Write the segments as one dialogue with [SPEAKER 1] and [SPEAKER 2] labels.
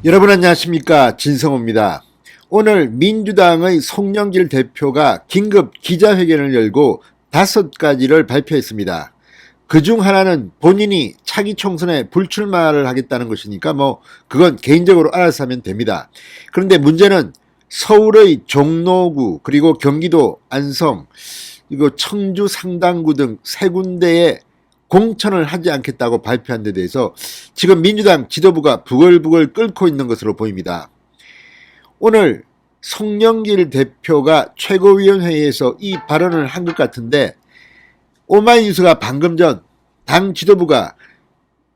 [SPEAKER 1] 여러분 안녕하십니까, 진성호입니다. 오늘 민주당의 송영길 대표가 긴급 기자회견을 열고 5가지를 발표했습니다. 그중 하나는 본인이 차기 총선에 불출마를 하겠다는 것이니까 그건 개인적으로 알아서 하면 됩니다. 그런데 문제는 서울의 종로구 그리고 경기도 안성 그리고 청주 상당구 등 3군데에 공천을 하지 않겠다고 발표한 데 대해서 지금 민주당 지도부가 부글부글 끓고 있는 것으로 보입니다. 오늘 송영길 대표가 최고위원회의에서 이 발언을 한 것 같은데, 오마이뉴스가 방금 전 당 지도부가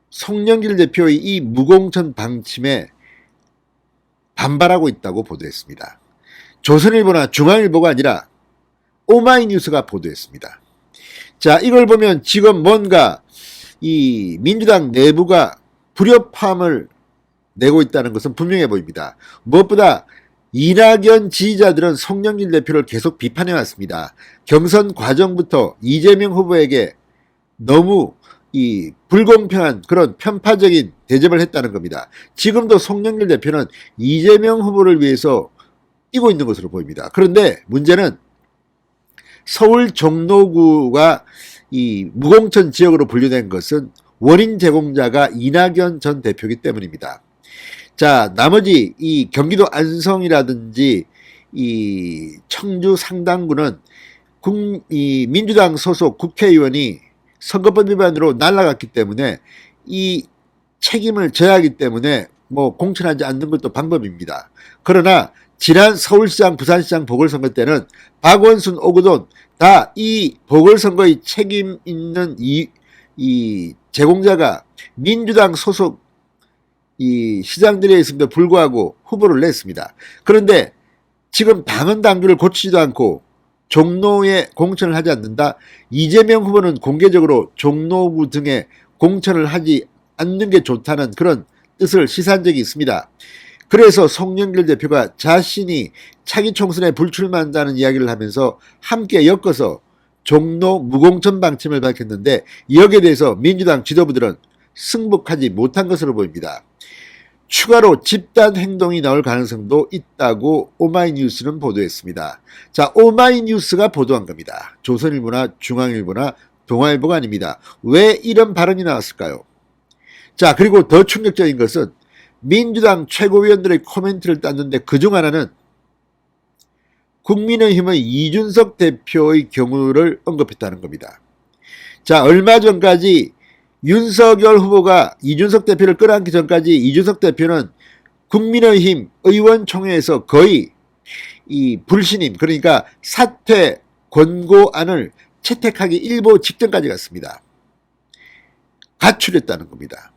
[SPEAKER 1] 송영길 대표의 이 무공천 방침에 반발하고 있다고 보도했습니다. 조선일보나 중앙일보가 아니라 오마이뉴스가 보도했습니다. 자, 이걸 보면 지금 뭔가 이 민주당 내부가 불협화음을 내고 있다는 것은 분명해 보입니다. 무엇보다 이낙연 지지자들은 송영길 대표를 계속 비판해 왔습니다. 경선 과정부터 이재명 후보에게 너무 이 불공평한 그런 편파적인 대접을 했다는 겁니다. 지금도 송영길 대표는 이재명 후보를 위해서 뛰고 있는 것으로 보입니다. 그런데 문제는 서울 종로구가 이 무공천 지역으로 분류된 것은 원인 제공자가 이낙연 전 대표이기 때문입니다. 자, 나머지 이 경기도 안성이라든지 이 청주 상당구는 이 민주당 소속 국회의원이 선거법 위반으로 날아갔기 때문에 이 책임을 져야 하기 때문에 공천하지 않는 것도 방법입니다. 그러나 지난 서울시장, 부산시장 보궐선거 때는 박원순, 오거돈 다 이 보궐선거의 책임 있는 이 제공자가 민주당 소속 이 시장들이었음에도 불구하고 후보를 냈습니다. 그런데 지금 당헌 당규를 고치지도 않고 종로에 공천을 하지 않는다. 이재명 후보는 공개적으로 종로구 등에 공천을 하지 않는 게 좋다는 그런 뜻을 시사한 적이 있습니다. 그래서 송영길 대표가 자신이 차기 총선에 불출마한다는 이야기를 하면서 함께 엮어서 종로 무공천 방침을 밝혔는데, 여기에 대해서 민주당 지도부들은 승복하지 못한 것으로 보입니다. 추가로 집단 행동이 나올 가능성도 있다고 오마이뉴스는 보도했습니다. 자, 오마이뉴스가 보도한 겁니다. 조선일보나 중앙일보나 동아일보가 아닙니다. 왜 이런 발언이 나왔을까요? 자, 그리고 더 충격적인 것은 민주당 최고위원들의 코멘트를 땄는데 그중 하나는 국민의힘의 이준석 대표의 경우를 언급했다는 겁니다. 자, 얼마 전까지 윤석열 후보가 이준석 대표를 끌어안기 전까지 이준석 대표는 국민의힘 의원총회에서 거의 이 불신임, 그러니까 사퇴 권고안을 채택하기 일보 직전까지 갔습니다. 가출했다는 겁니다.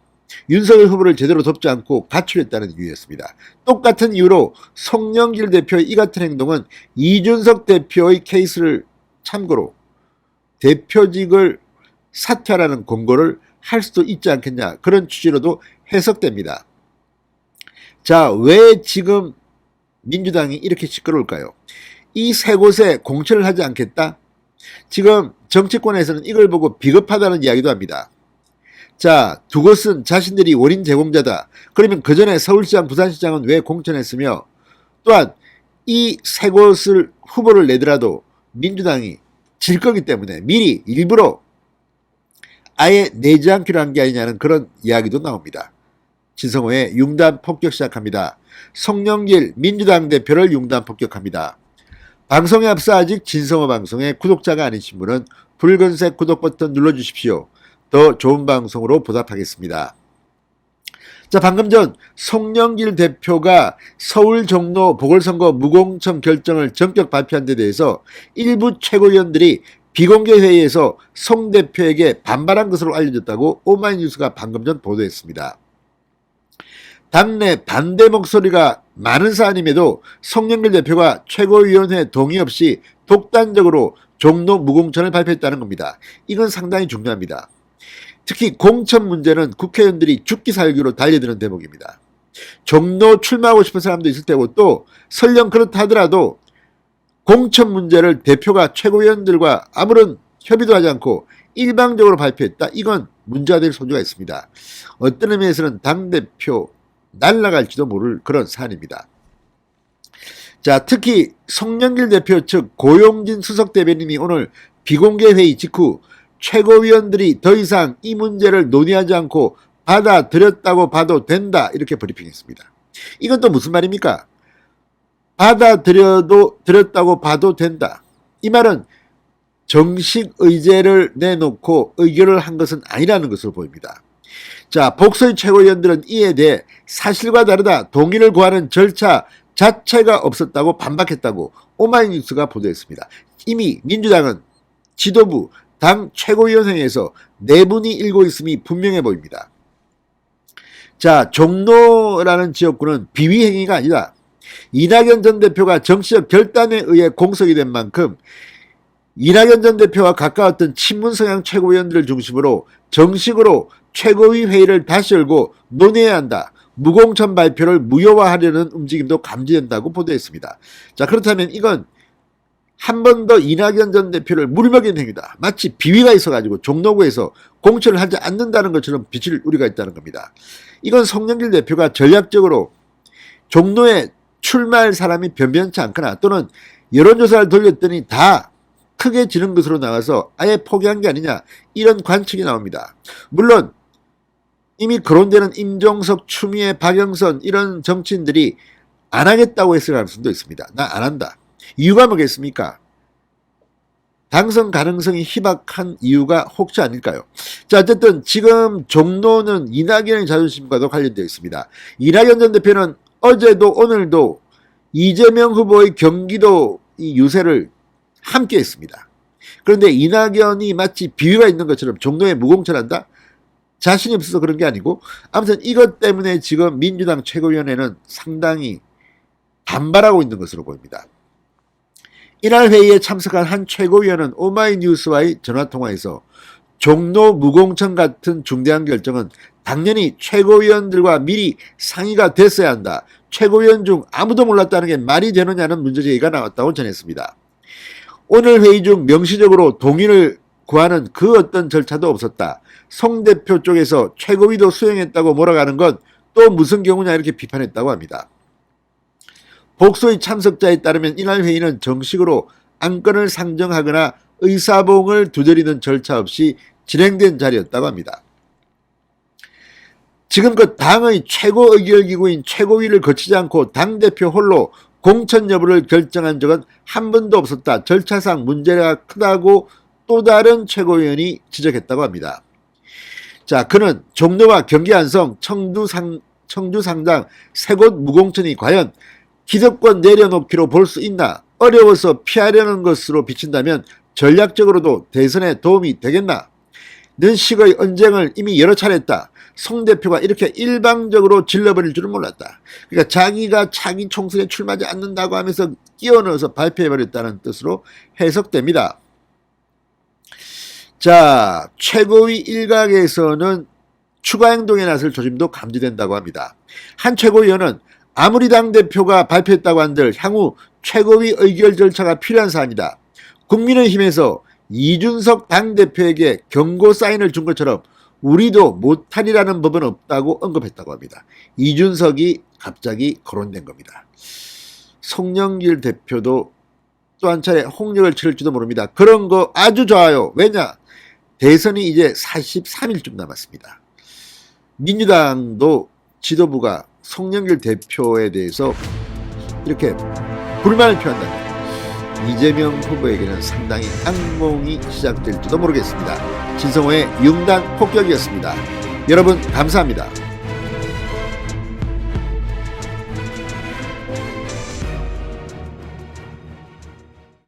[SPEAKER 1] 윤석열 후보를 제대로 돕지 않고 가출했다는 이유였습니다. 똑같은 이유로 송영길 대표의 이 같은 행동은 이준석 대표의 케이스를 참고로 대표직을 사퇴하라는 권고를 할 수도 있지 않겠냐, 그런 취지로도 해석됩니다. 자, 왜 지금 민주당이 이렇게 시끄러울까요? 이 3곳에 공천을 하지 않겠다? 지금 정치권에서는 이걸 보고 비겁하다는 이야기도 합니다. 자, 2곳은 자신들이 원인 제공자다. 그러면 그 전에 서울시장, 부산시장은 왜 공천했으며, 또한 이 3곳을 후보를 내더라도 민주당이 질 거기 때문에 미리 일부러 아예 내지 않기로 한 게 아니냐는 그런 이야기도 나옵니다. 진성호의 융단 폭격 시작합니다. 송영길 민주당 대표를 융단 폭격합니다. 방송에 앞서 아직 진성호 방송의 구독자가 아니신 분은 붉은색 구독 버튼 눌러주십시오. 더 좋은 방송으로 보답하겠습니다. 자, 방금 전 송영길 대표가 서울 종로 보궐선거 무공천 결정을 전격 발표한 데 대해서 일부 최고위원들이 비공개 회의에서 송 대표에게 반발한 것으로 알려졌다고 오마이뉴스가 방금 전 보도했습니다. 당내 반대 목소리가 많은 사안임에도 송영길 대표가 최고위원회 동의 없이 독단적으로 종로 무공천을 발표했다는 겁니다. 이건 상당히 중요합니다. 특히 공천 문제는 국회의원들이 죽기 살기로 달려드는 대목입니다. 종로 출마하고 싶은 사람도 있을 테고, 또 설령 그렇다 하더라도 공천 문제를 대표가 최고위원들과 아무런 협의도 하지 않고 일방적으로 발표했다. 이건 문제가 될 소지가 있습니다. 어떤 의미에서는 당대표 날아갈지도 모를 그런 사안입니다. 자, 특히 송영길 대표 측 고용진 수석 대변인이 오늘 비공개 회의 직후 최고위원들이 더 이상 이 문제를 논의하지 않고 받아들였다고 봐도 된다 이렇게 브리핑했습니다. 이건 또 무슨 말입니까? 받아들였다고 봐도 된다. 이 말은 정식 의제를 내놓고 의결을 한 것은 아니라는 것으로 보입니다. 자, 복수의 최고위원들은 이에 대해 사실과 다르다 동의를 구하는 절차 자체가 없었다고 반박했다고 오마이뉴스가 보도했습니다. 이미 민주당은 지도부, 당 최고위원회에서 내분이 일고 있음이 분명해 보입니다. 자, 종로라는 지역구는 비위 행위가 아니다. 이낙연 전 대표가 정치적 결단에 의해 공석이 된 만큼 이낙연 전 대표와 가까웠던 친문 성향 최고위원들을 중심으로 정식으로 최고위 회의를 다시 열고 논의해야 한다. 무공천 발표를 무효화하려는 움직임도 감지된다고 보도했습니다. 자, 그렇다면 이건 한 번 더 이낙연 전 대표를 물먹인 행위다. 마치 비위가 있어가지고 종로구에서 공천을 하지 않는다는 것처럼 비칠 우리가 있다는 겁니다. 이건 송영길 대표가 전략적으로 종로에 출마할 사람이 변변치 않거나 또는 여론조사를 돌렸더니 다 크게 지는 것으로 나와서 아예 포기한 게 아니냐 이런 관측이 나옵니다. 물론 이미 거론되는 임종석, 추미애, 박영선 이런 정치인들이 안 하겠다고 했을 가능성도 있습니다. 나 안 한다. 이유가 뭐겠습니까? 당선 가능성이 희박한 이유가 혹시 아닐까요? 자, 어쨌든 지금 종로는 이낙연의 자존심과도 관련되어 있습니다. 이낙연 전 대표는 어제도 오늘도 이재명 후보의 경기도 이 유세를 함께 했습니다. 그런데 이낙연이 마치 비위가 있는 것처럼 종로에 무공천한다? 자신이 없어서 그런 게 아니고 아무튼 이것 때문에 지금 민주당 최고위원회는 상당히 반발하고 있는 것으로 보입니다. 이날 회의에 참석한 한 최고위원은 오마이뉴스와의 전화통화에서 종로 무공천 같은 중대한 결정은 당연히 최고위원들과 미리 상의가 됐어야 한다. 최고위원 중 아무도 몰랐다는 게 말이 되느냐는 문제제기가 나왔다고 전했습니다. 오늘 회의 중 명시적으로 동의를 구하는 그 어떤 절차도 없었다. 송 대표 쪽에서 최고위도 수행했다고 몰아가는 건 또 무슨 경우냐 이렇게 비판했다고 합니다. 복수의 참석자에 따르면 이날 회의는 정식으로 안건을 상정하거나 의사봉을 두드리는 절차 없이 진행된 자리였다고 합니다. 지금껏 당의 최고 의결기구인 최고위를 거치지 않고 당대표 홀로 공천 여부를 결정한 적은 한 번도 없었다. 절차상 문제가 크다고 또 다른 최고위원이 지적했다고 합니다. 자, 그는 종로와 경기 안성, 청주 상당 세 곳 무공천이 과연 기득권 내려놓기로 볼 수 있나? 어려워서 피하려는 것으로 비친다면 전략적으로도 대선에 도움이 되겠나? 는 식의 언쟁을 이미 여러 차례 했다. 송 대표가 이렇게 일방적으로 질러버릴 줄은 몰랐다. 그러니까 자기가 차기 총선에 출마하지 않는다고 하면서 끼워 넣어서 발표해버렸다는 뜻으로 해석됩니다. 자, 최고위 일각에서는 추가 행동에 나설 조짐도 감지된다고 합니다. 한 최고위원은 아무리 당대표가 발표했다고 한들 향후 최고위 의결 절차가 필요한 사안이다. 국민의힘에서 이준석 당대표에게 경고 사인을 준 것처럼 우리도 못하리라는 법은 없다고 언급했다고 합니다. 이준석이 갑자기 거론된 겁니다. 송영길 대표도 또 한 차례 홍역을 치를지도 모릅니다. 그런 거 아주 좋아요. 왜냐? 대선이 이제 43일쯤 남았습니다. 민주당도 지도부가 송영길 대표에 대해서 이렇게 불만을 표한다면 이재명 후보에게는 상당히 악몽이 시작될지도 모르겠습니다. 진성호의 융단 폭격이었습니다. 여러분 감사합니다.